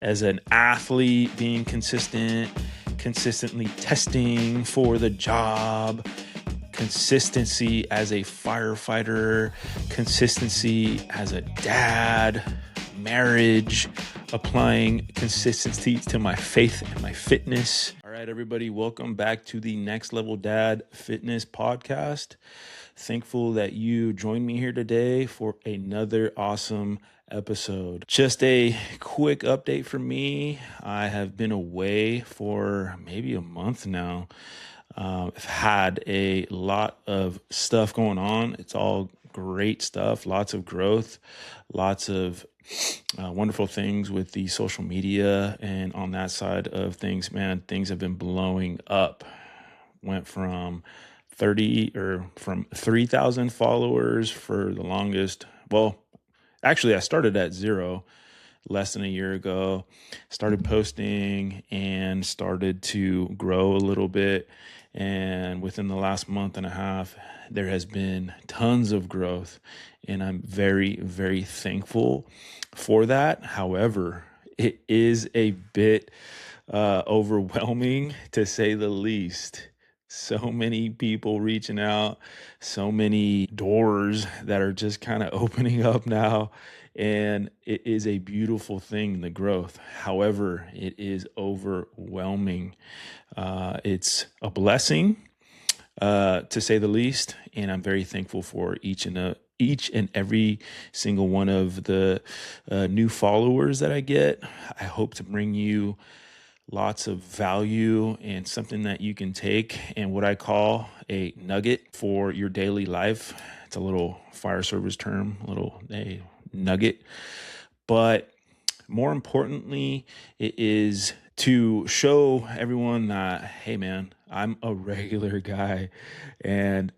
as an athlete, being consistent, consistently testing for the job, consistency as a firefighter, consistency as a dad, marriage, applying consistency to my faith and my fitness. All right, everybody, welcome back to the Next Level Dad Fitness Podcast. Thankful that you joined me here today for another awesome episode. Just a quick update from me. I have been away for maybe a month now. I've had a lot of stuff going on. It's all great stuff, lots of growth, lots of wonderful things with the social media. And on that side of things, man, things have been blowing up. Went from 3,000 followers for the longest. Well, actually, I started at 0 less than a year ago, started posting and started to grow a little bit. And within the last month and a half, there has been tons of growth, and I'm very, very thankful for that. However, it is a bit overwhelming, to say the least. So many people reaching out, so many doors that are just kind of opening up now. And it is a beautiful thing, the growth. However, it is overwhelming. It's a blessing, to say the least. And I'm very thankful for each and every single one of the new followers that I get. I hope to bring you lots of value and something that you can take and what I call a nugget for your daily life. It's a little fire service term, a nugget. But more importantly, it is to show everyone that, hey man, I'm a regular guy, and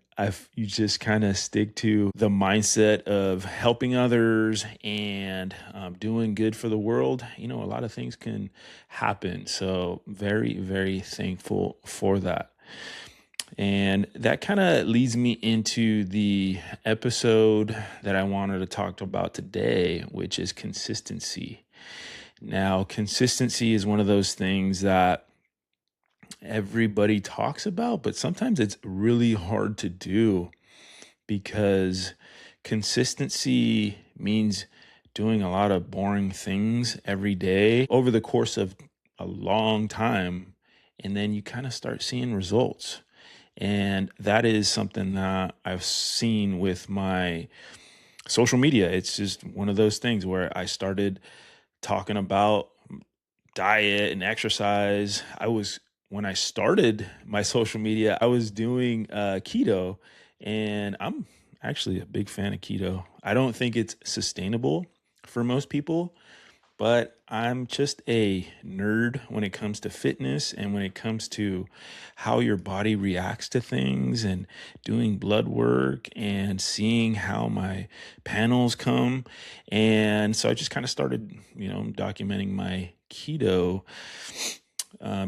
you just kind of stick to the mindset of helping others and doing good for the world, a lot of things can happen. So very, very thankful for that. And that kind of leads me into the episode that I wanted to talk about today, which is consistency. Now, consistency is one of those things that everybody talks about, but sometimes it's really hard to do, because consistency means doing a lot of boring things every day over the course of a long time, and then you kind of start seeing results. And that is something that I've seen with my social media. It's just one of those things where I started talking about diet and exercise. When I started my social media, I was doing keto, and I'm actually a big fan of keto. I don't think it's sustainable for most people, but I'm just a nerd when it comes to fitness and when it comes to how your body reacts to things, and doing blood work and seeing how my panels come. And so I just kind of started, documenting my keto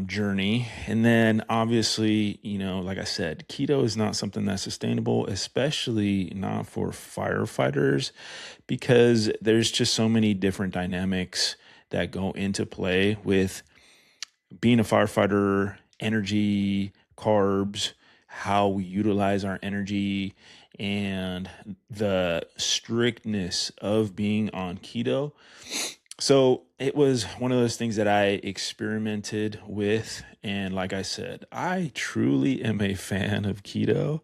journey. And then obviously, like I said, keto is not something that's sustainable, especially not for firefighters, because there's just so many different dynamics that go into play with being a firefighter: energy, carbs, how we utilize our energy, and the strictness of being on keto. So it was one of those things that I experimented with. And like I said, I truly am a fan of keto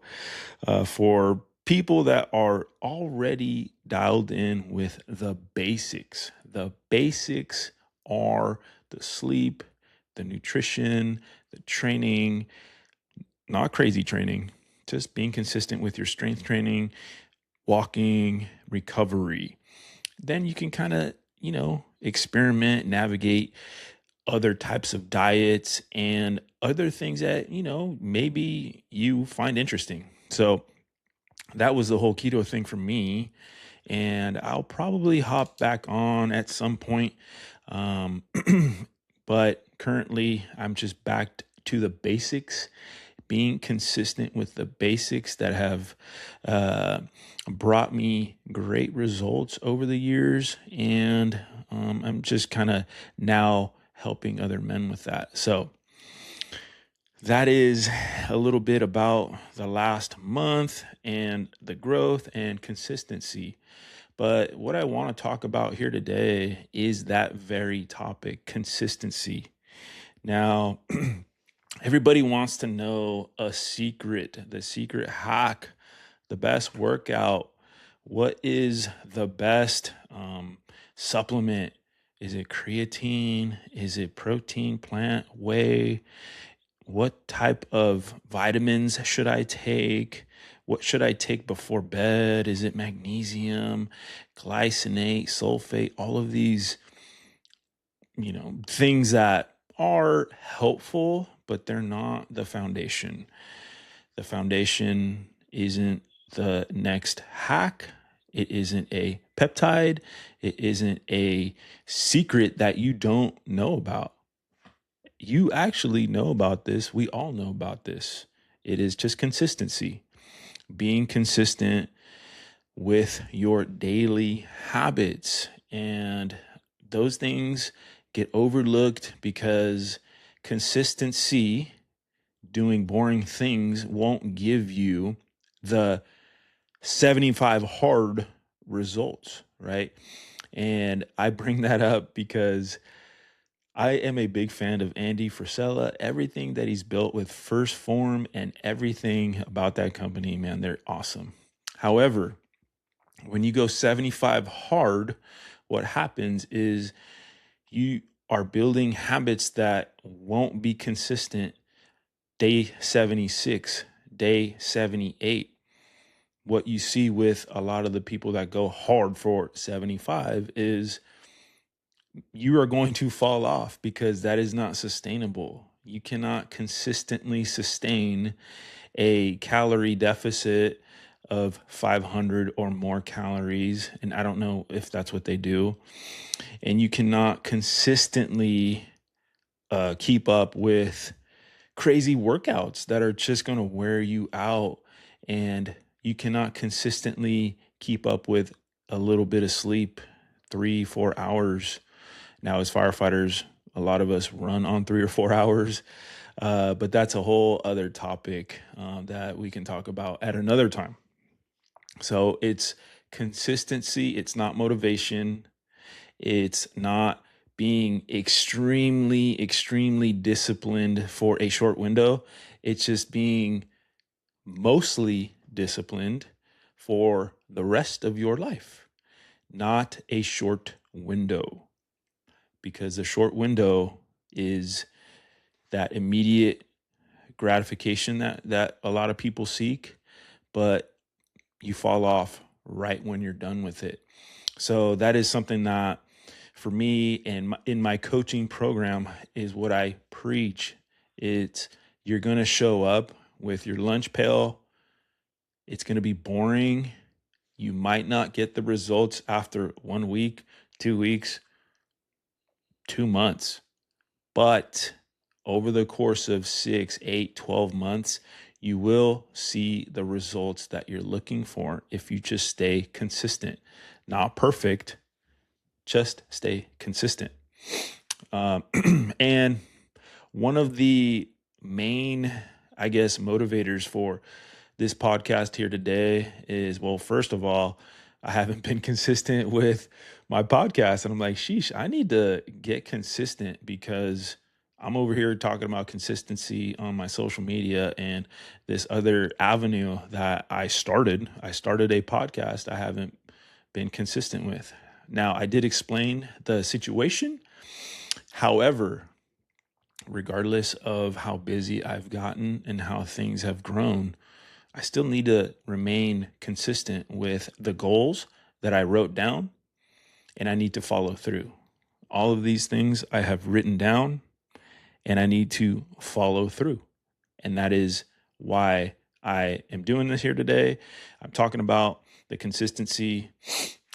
for people that are already dialed in with the basics. The basics are the sleep, the nutrition, the training, not crazy training, just being consistent with your strength training, walking, recovery. Then you can kind of, experiment, navigate other types of diets and other things that, maybe you find interesting. So that was the whole keto thing for me. And I'll probably hop back on at some point. Um, but currently, I'm just back to the basics, being consistent with the basics that have brought me great results over the years. And I'm just kind of now helping other men with that. So that is a little bit about the last month and the growth and consistency. But what I want to talk about here today is that very topic, consistency. Now, everybody wants to know a secret, the secret hack, the best workout. What is the best supplement? Is it creatine? Is it protein, plant, whey? What type of vitamins should I take? What should I take before bed? Is it magnesium, glycinate, sulfate? All of these, things that are helpful, but they're not the foundation. The foundation isn't the next hack. It isn't a peptide. It isn't a secret that you don't know about. You actually know about this. We all know about this. It is just consistency, being consistent with your daily habits. And those things get overlooked because consistency, doing boring things, won't give you the 75 hard results, right? And I bring that up because I am a big fan of Andy Frisella. Everything that he's built with First Form and everything about that company, man, they're awesome. However, when you go 75 hard, what happens is you are building habits that won't be consistent day 76, day 78. What you see with a lot of the people that go hard for 75 is you are going to fall off because that is not sustainable. You cannot consistently sustain a calorie deficit of 500 or more calories. And I don't know if that's what they do. And you cannot consistently keep up with crazy workouts that are just going to wear you out. And you cannot consistently keep up with a little bit of sleep, 3-4 hours. Now, as firefighters, a lot of us run on 3 or 4 hours, but that's a whole other topic that we can talk about at another time. So it's consistency. It's not motivation. It's not being extremely, extremely disciplined for a short window. It's just being mostly disciplined for the rest of your life, not a short window. Because the short window is that immediate gratification that a lot of people seek, but you fall off right when you're done with it. So that is something that for me and in my coaching program is what I preach. It's you're going to show up with your lunch pail. It's going to be boring. You might not get the results after 1 week, 2 weeks, 2 months. But over the course of 6, 8, 12 months, you will see the results that you're looking for if you just stay consistent. Not perfect, just stay consistent. And one of the main, I guess, motivators for this podcast here today is, well, first of all, I haven't been consistent with my podcast. And I'm like, sheesh, I need to get consistent because I'm over here talking about consistency on my social media and this other avenue that I started. I started a podcast I haven't been consistent with. Now, I did explain the situation. However, regardless of how busy I've gotten and how things have grown, I still need to remain consistent with the goals that I wrote down, and I need to follow through. All of these things I have written down, and I need to follow through. And that is why I am doing this here today. I'm talking about the consistency.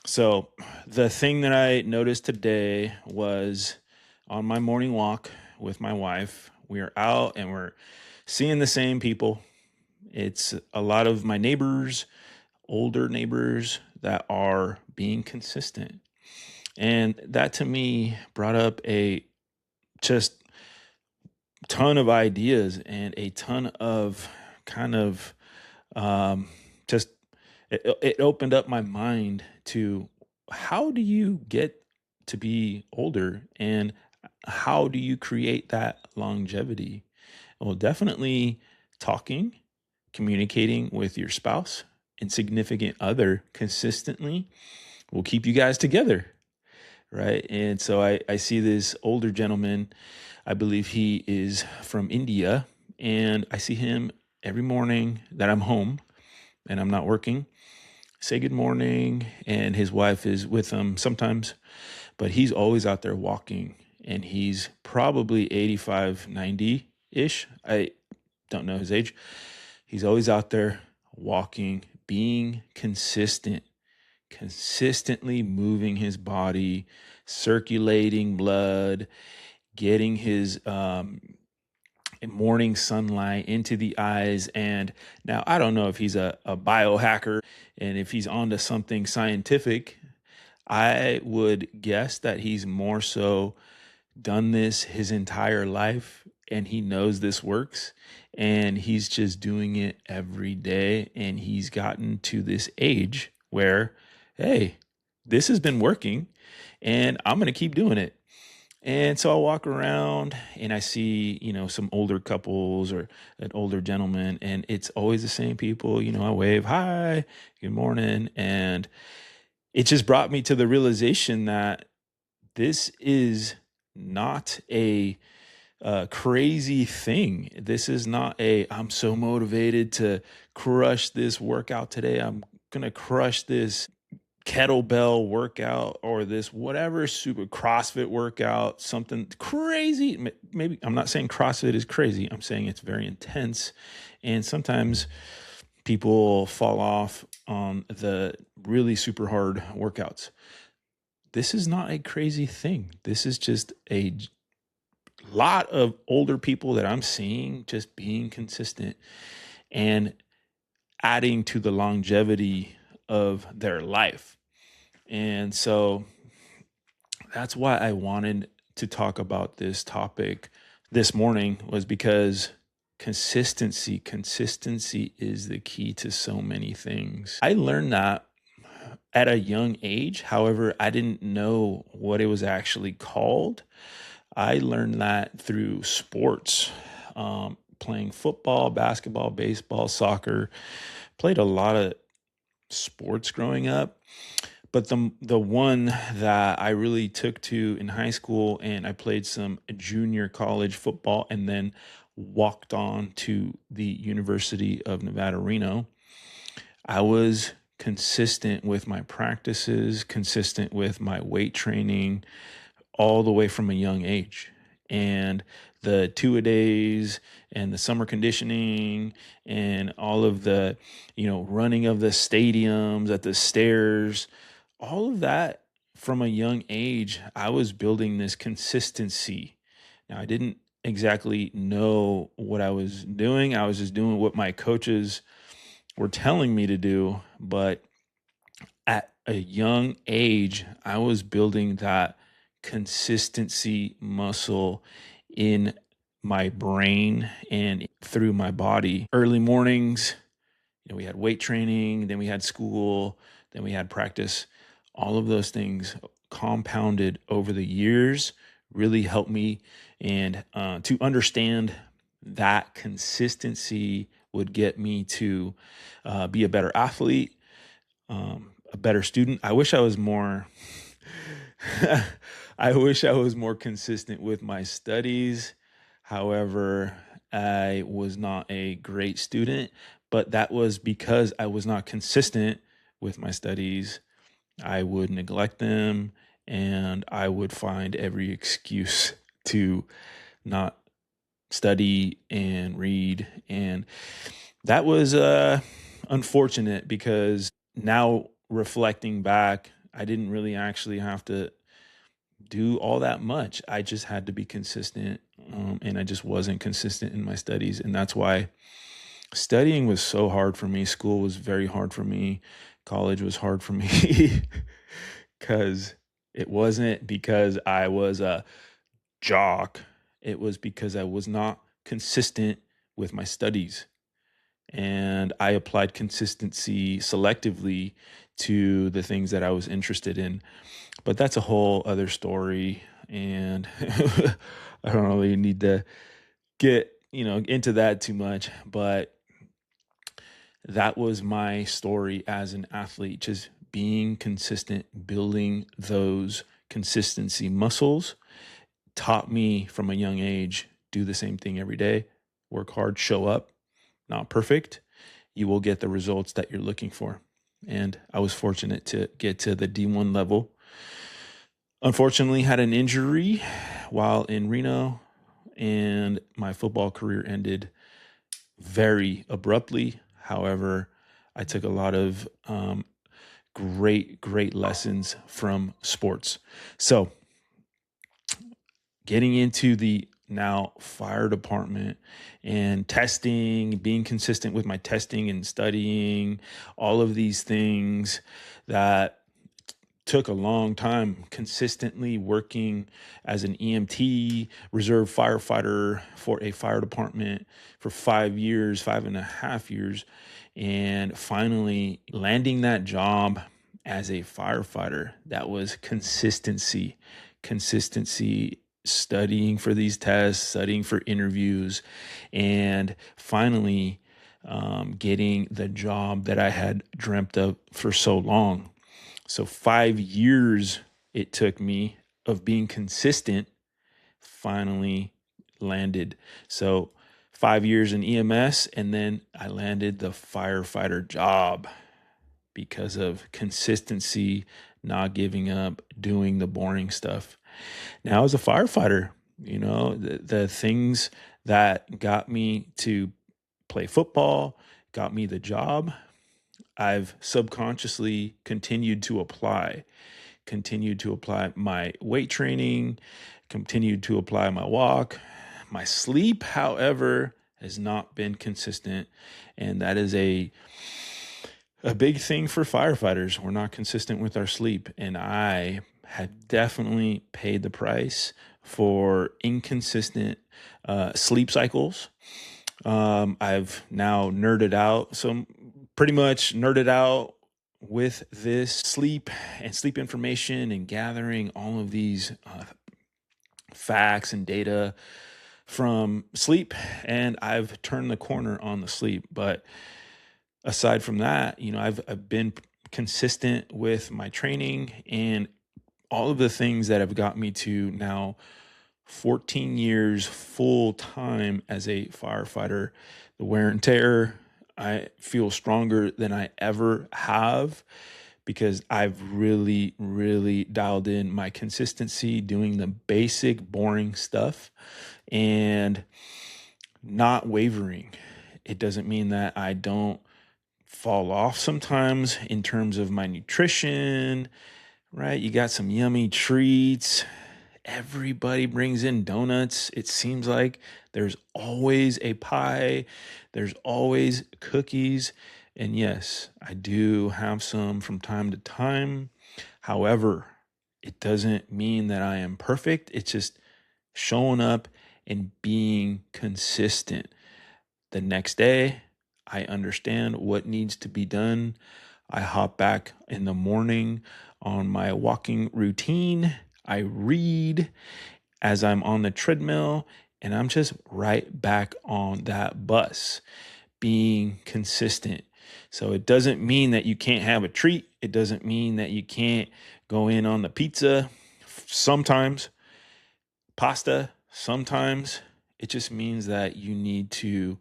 So the thing that I noticed today was on my morning walk with my wife, we are out and we're seeing the same people. It's a lot of my neighbors, older neighbors that are being consistent. And that to me brought up a just ton of ideas and a ton of kind of um, just it opened up my mind to how do you get to be older and how do you create that longevity? Well, definitely talking, communicating with your spouse and significant other consistently will keep you guys together, right? And so I see this older gentleman. I believe he is from India, and I see him every morning that I'm home and I'm not working. Say good morning, and his wife is with him sometimes, but he's always out there walking, and he's probably 85, 90 ish. I don't know his age. He's always out there walking, being consistent, consistently moving his body, circulating blood, getting his morning sunlight into the eyes. And now I don't know if he's a biohacker and if he's onto something scientific. I would guess that he's more so done this his entire life and he knows this works and he's just doing it every day. And he's gotten to this age where, hey, this has been working and I'm going to keep doing it. And so I walk around and I see, some older couples or an older gentleman, and it's always the same people. I wave, hi, good morning. And it just brought me to the realization that this is not a crazy thing. This is not I'm so motivated to crush this workout today. I'm going to crush this kettlebell workout or this whatever super CrossFit workout, something crazy. Maybe I'm not saying CrossFit is crazy. I'm saying it's very intense. And sometimes people fall off on the really super hard workouts. This is not a crazy thing. This is just a lot of older people that I'm seeing just being consistent and adding to the longevity of their life. And so that's why I wanted to talk about this topic this morning, was because consistency is the key to so many things. I learned that at a young age. However, I didn't know what it was actually called. I learned that through sports, playing football, basketball, baseball, soccer. Played a lot of sports growing up. But the one that I really took to in high school, and I played some junior college football and then walked on to the University of Nevada, Reno. I was consistent with my practices, consistent with my weight training, all the way from a young age. And the two-a-days and the summer conditioning and all of the, running of the stadiums at the stairs, all of that from a young age, I was building this consistency. Now, I didn't exactly know what I was doing. I was just doing what my coaches were telling me to do. But at a young age, I was building that consistency muscle in my brain and through my body. Early mornings, we had weight training, then we had school, then we had practice. All of those things compounded over the years really helped me. And to understand that consistency would get me to be a better athlete, a better student. I wish I was more. I wish I was more consistent with my studies. However, I was not a great student, but that was because I was not consistent with my studies. I would neglect them and I would find every excuse to not study and read. And that was unfortunate because now reflecting back, I didn't really actually have to do all that much. I just had to be consistent, and I just wasn't consistent in my studies. And that's why studying was so hard for me. School was very hard for me. College was hard for me because It wasn't because I was a jock. It was because I was not consistent with my studies. And I applied consistency selectively to the things that I was interested in. But that's a whole other story. And I don't really need to get, into that too much. But that was my story as an athlete, just being consistent, building those consistency muscles taught me from a young age, do the same thing every day, work hard, show up, not perfect. You will get the results that you're looking for. And I was fortunate to get to the D1 level. Unfortunately, had an injury while in Reno, and my football career ended very abruptly. However, I took a lot of great lessons from sports. So, getting into the now fire department and testing, being consistent with my testing and studying, all of these things that took a long time, consistently working as an EMT, reserve firefighter for a fire department for 5 years, 5.5 years, and finally landing that job as a firefighter. That was consistency, studying for these tests, studying for interviews, and finally getting the job that I had dreamt of for so long. So 5 years it took me of being consistent, finally landed. So 5 years in EMS, and then I landed the firefighter job because of consistency, not giving up, doing the boring stuff. Now, as a firefighter, the things that got me to play football, got me the job, I've subconsciously continued to apply my weight training, continued to apply my walk. My sleep, however, has not been consistent. And that is a big thing for firefighters. We're not consistent with our sleep. And I have definitely paid the price for inconsistent sleep cycles. I've now nerded out. So pretty much nerded out with this sleep and sleep information and gathering all of these facts and data from sleep. And I've turned the corner on the sleep. But aside from that, I've been consistent with my training and all of the things that have got me to now 14 years full time as a firefighter. The wear and tear, I feel stronger than I ever have because I've really dialed in my consistency, doing the basic, boring stuff and not wavering. It doesn't mean that I don't fall off sometimes in terms of my nutrition, right? You got some yummy treats. Everybody brings in donuts. It seems like there's always a pie, there's always cookies. And yes, I do have some from time to time. However, it doesn't mean that I am perfect. It's just showing up and being consistent. The next day, I understand what needs to be done. I hop back in the morning on my walking routine. I read as I'm on the treadmill, and I'm just right back on that bus, being consistent. So it doesn't mean that you can't have a treat. It doesn't mean that you can't go in on the pizza sometimes, pasta sometimes. It just means that you need to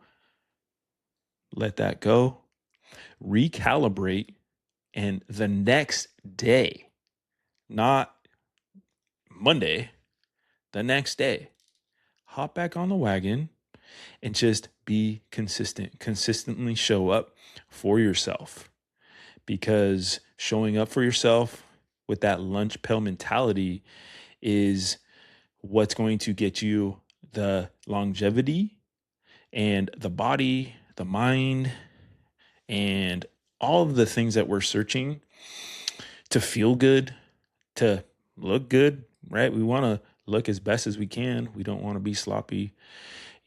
let that go, recalibrate, and the next day, not Monday, the next day, hop back on the wagon and just be consistent. Consistently show up for yourself, because showing up for yourself with that lunch pail mentality is what's going to get you the longevity and the body, the mind, and all of the things that we're searching to feel good, to look good, right? We want to look as best as we can. We don't want to be sloppy.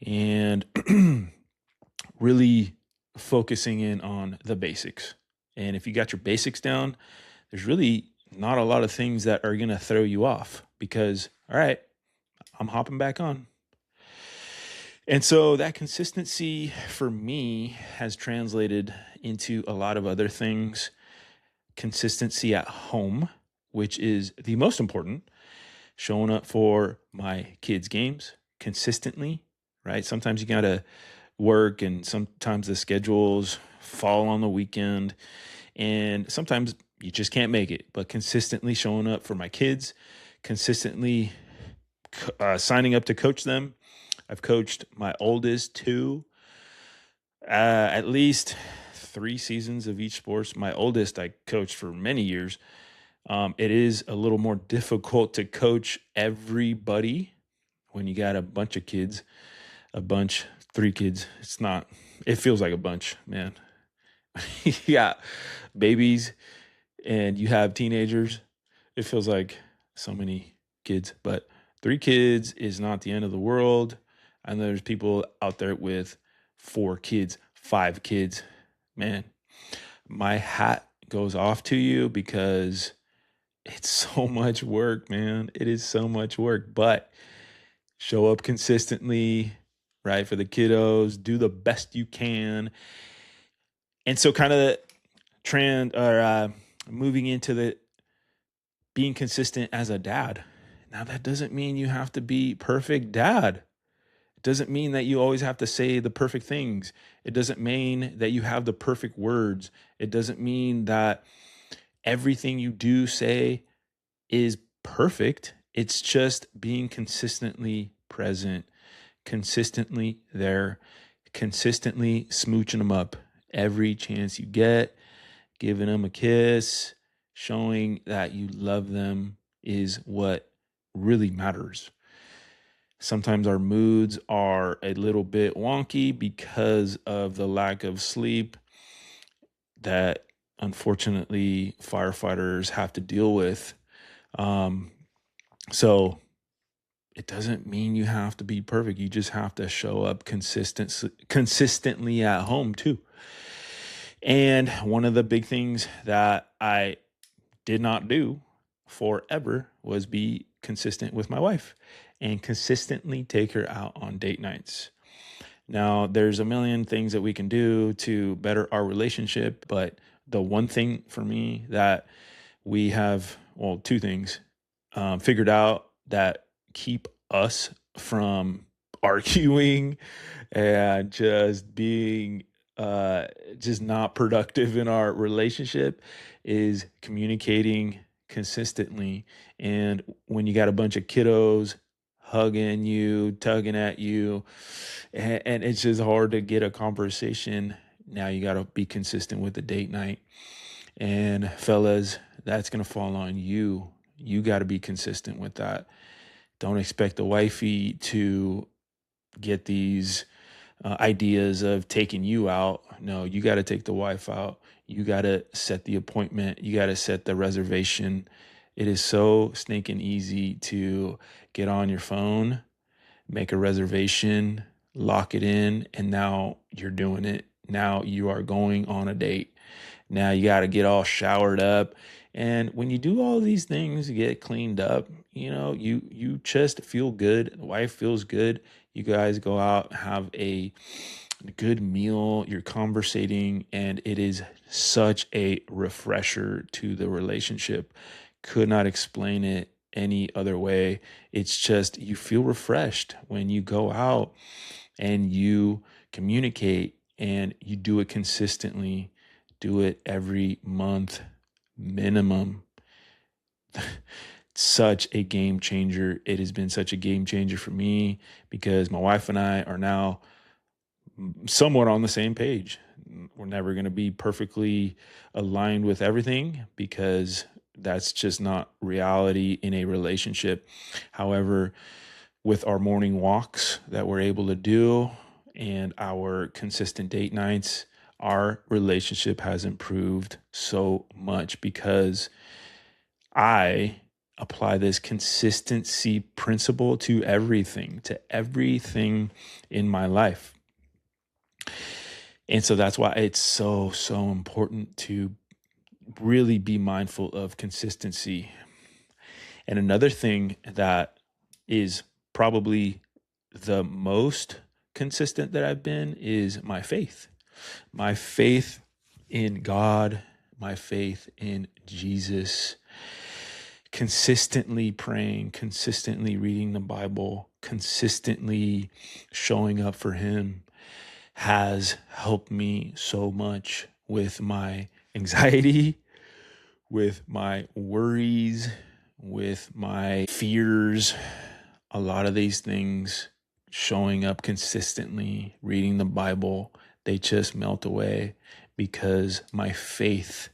And really focusing in on the basics. And if you got your basics down, there's really not a lot of things that are going to throw you off because, all right, I'm hopping back on. And so that consistency for me has translated into a lot of other things. Consistency at home, which is the most important, showing up for my kids' games consistently, right? Sometimes you got to work and sometimes the schedules fall on the weekend and sometimes you just can't make it, but consistently showing up for my kids, consistently signing up to coach them. I've coached my oldest two at least 3 seasons of each sports. My oldest I coached for many years. It is a little more difficult to coach everybody when you got a bunch of kids, a bunch, 3 kids. It's not, it feels like a bunch, man. You got babies and you have teenagers. It feels like so many kids, but 3 kids is not the end of the world. And there's people out there with 4 kids, 5 kids. Man, my hat goes off to you because it's so much work, man. It is so much work, but show up consistently, right? For the kiddos, do the best you can. And so kind of trend or moving into the being consistent as a dad. Now that doesn't mean you have to be perfect dad. It doesn't mean that you always have to say the perfect things. It doesn't mean that you have the perfect words. It doesn't mean that everything you do say is perfect. It's just being consistently present, consistently there, consistently smooching them up every chance you get, giving them a kiss, showing that you love them is what really matters. Sometimes our moods are a little bit wonky because of the lack of sleep that unfortunately firefighters have to deal with. Um, so it doesn't mean you have to be perfect. You just have to show up consistently at home too. And one of the big things that I did not do forever was be consistent with my wife and consistently take her out on date nights. Now, there's a million things that we can do to better our relationship, but the one thing for me that we have, well, 2 things figured out that keep us from arguing and just being just not productive in our relationship is communicating consistently. And when you got a bunch of kiddos hugging you, tugging at you, and it's just hard to get a conversation, now you got to be consistent with the date night. And fellas, that's going to fall on you. You got to be consistent with that. Don't expect the wifey to get these ideas of taking you out. No, you got to take the wife out. You got to set the appointment. You got to set the reservation. It is so stinking easy to get on your phone, make a reservation, lock it in, and now you're doing it. Now you are going on a date. Now you got to get all showered up. And when you do all these things, you get cleaned up, you just feel good. The wife feels good. You guys go out, have a good meal, you're conversating, and it is such a refresher to the relationship. Could not explain it any other way. It's just you feel refreshed when you go out and you communicate and you do it consistently. Do it every month minimum. Such a game changer. It has been such a game changer for me because my wife and I are now somewhat on the same page. We're never going to be perfectly aligned with everything because that's just not reality in a relationship. However, with our morning walks that we're able to do and our consistent date nights, our relationship has improved so much because I apply this consistency principle to everything in my life. And so that's why it's so, so important to really be mindful of consistency. And another thing that is probably the most consistent that I've been is my faith. My faith in God, my faith in Jesus, consistently praying, consistently reading the Bible, consistently showing up for Him has helped me so much with my anxiety, with my worries, with my fears. A lot of these things, showing up consistently, reading the Bible, they just melt away because my faith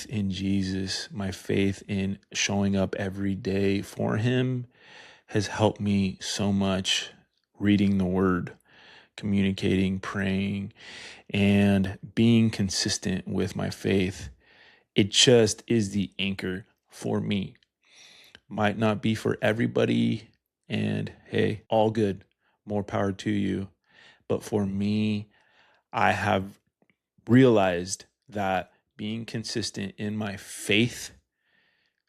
in Jesus, my faith in showing up every day for Him has helped me so much. Reading the Word, communicating, praying, and being consistent with my faith. It just is the anchor for me. Might not be for everybody, and hey, all good, more power to you. But for me, I have realized that being consistent in my faith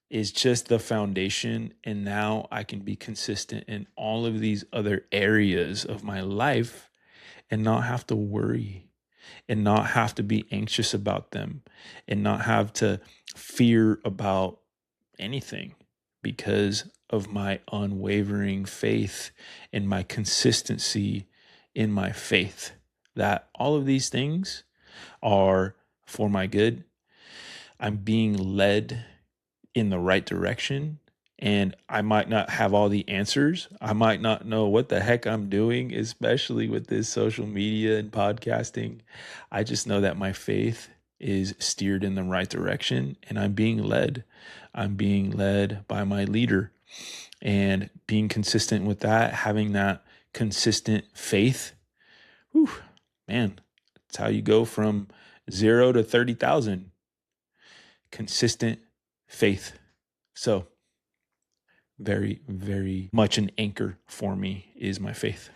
is just the foundation. And now I can be consistent in all of these other areas of my life and not have to worry and not have to be anxious about them and not have to fear about anything because of my unwavering faith and my consistency in my faith. That all of these things are for my good. I'm being led in the right direction. And I might not have all the answers. I might not know what the heck I'm doing, especially with this social media and podcasting. I just know that my faith is steered in the right direction and I'm being led. I'm being led by my leader, and being consistent with that, having that consistent faith. Whew, man, that's how you go from 0 to 30,000. Consistent faith. So very, very much an anchor for me is my faith.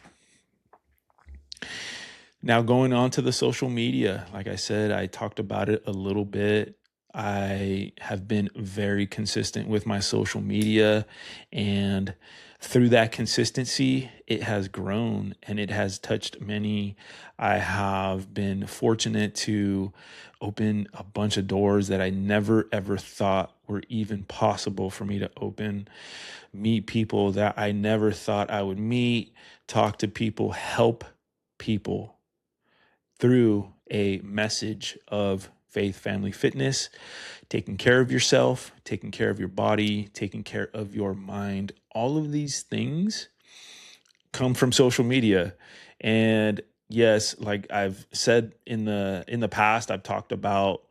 Now, going on to the social media, like I said, I talked about it a little bit. I have been very consistent with my social media, and through that consistency, it has grown and it has touched many. I have been fortunate to open a bunch of doors that I never ever thought were even possible for me to open, meet people that I never thought I would meet, talk to people, help people through a message of faith, family, fitness, taking care of yourself, taking care of your body, taking care of your mind. All of these things come from social media. And yes, like I've said in the past, I've talked about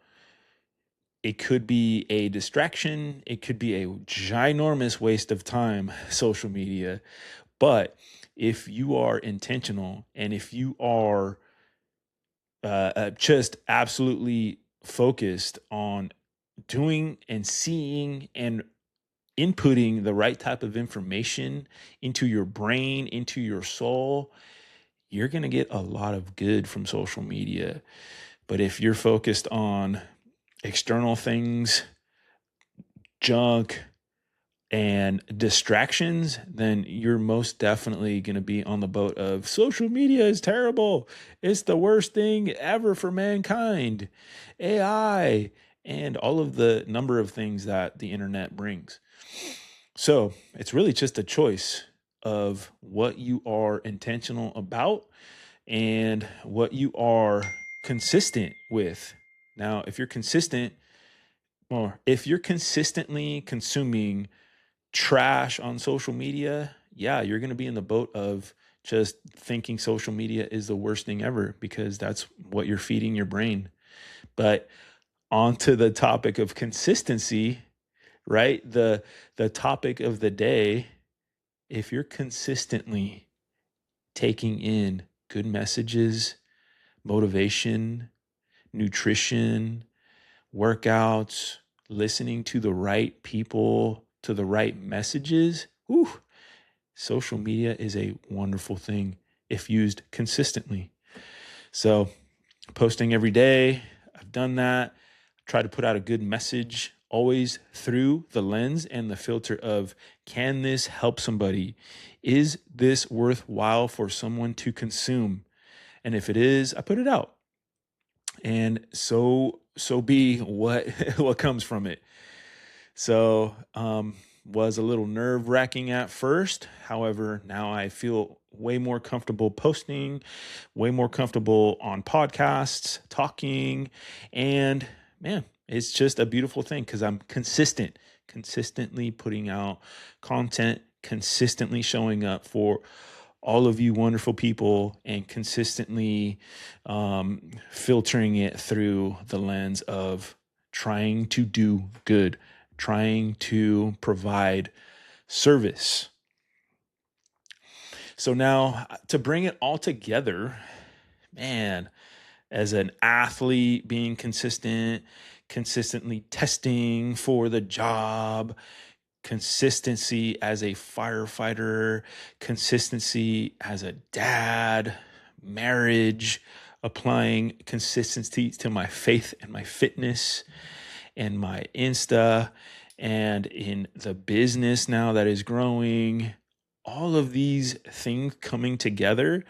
it could be a distraction, it could be a ginormous waste of time, social media. But if you are intentional and if you are just absolutely focused on doing and seeing and inputting the right type of information into your brain, into your soul, you're going to get a lot of good from social media. But if you're focused on external things, junk, and distractions, then you're most definitely going to be on the boat of social media is terrible. It's the worst thing ever for mankind. AI and all of the number of things that the internet brings. So it's really just a choice of what you are intentional about and what you are consistent with. Now, if you're consistent, or if you're consistently consuming trash on social media, yeah, you're going to be in the boat of just thinking social media is the worst thing ever because that's what you're feeding your brain. But onto the topic of consistency, right? The topic of the day, if you're consistently taking in good messages, motivation, nutrition, workouts, listening to the right people, to the right messages, whew, social media is a wonderful thing if used consistently. So posting every day, I've done that. Try to put out a good message, always through the lens and the filter of, can this help somebody? Is this worthwhile for someone to consume? And if it is, I put it out. And so be what what comes from it. So was a little nerve-wracking at first. However, now I feel way more comfortable posting, way more comfortable on podcasts, talking, and man, it's just a beautiful thing because I'm consistently putting out content, consistently showing up for all of you wonderful people, and consistently filtering it through the lens of trying to do good, trying to provide service. So now to bring it all together, man, as an athlete, being consistently testing for the job, consistency as a firefighter, consistency as a dad, marriage, applying consistency to my faith and my fitness and my Insta, and in the business now that is growing. All of these things coming together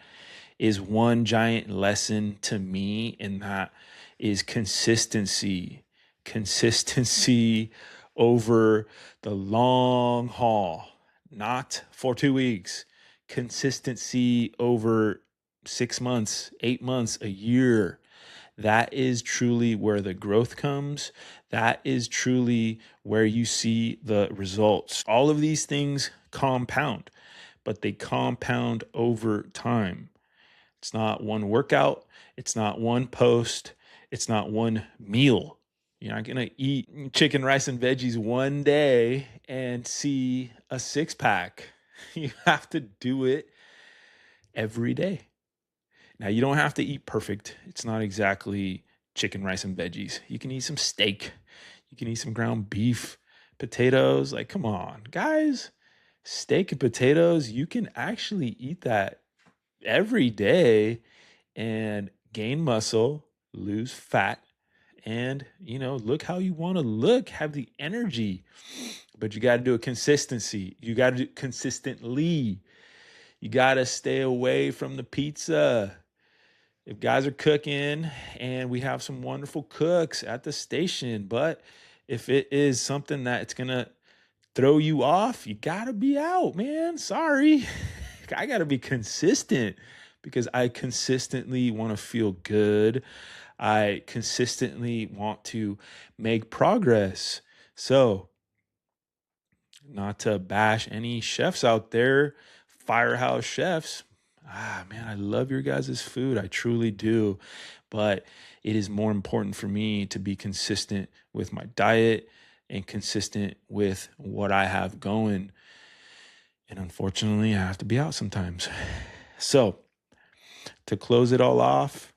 is one giant lesson to me, and that is consistency over the long haul, not for 2 weeks, consistency over 6 months, 8 months, a year. That is truly where the growth comes. That is truly where you see the results. All of these things compound, but they compound over time. It's not one workout. It's not one post. It's not one meal. You're not going to eat chicken, rice, and veggies one day and see a six pack. You have to do it every day. Now, you don't have to eat perfect. It's not exactly chicken, rice, and veggies. You can eat some steak. You can eat some ground beef, potatoes. Like, come on, guys. Steak and potatoes, you can actually eat that every day and gain muscle, lose fat, and, look how you want to look, have the energy. But you got to do it consistency. You got to do it consistently. You got to stay away from the pizza. If guys are cooking, and we have some wonderful cooks at the station, but if it is something that it's going to throw you off, you got to be out, man. Sorry. I got to be consistent because I consistently want to feel good. I consistently want to make progress. So, not to bash any chefs out there, firehouse chefs. Man, I love your guys' food. I truly do. But it is more important for me to be consistent with my diet and consistent with what I have going. And unfortunately, I have to be out sometimes. So, to close it all off,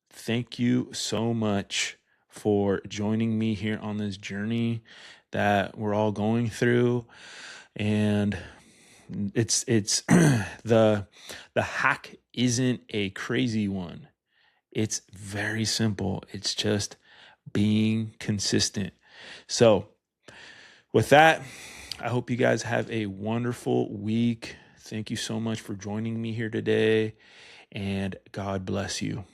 thank you so much for joining me here on this journey that we're all going through. And it's the hack isn't a crazy one. It's very simple. It's just being consistent. So with that, I hope you guys have a wonderful week. Thank you so much for joining me here today, and God bless you.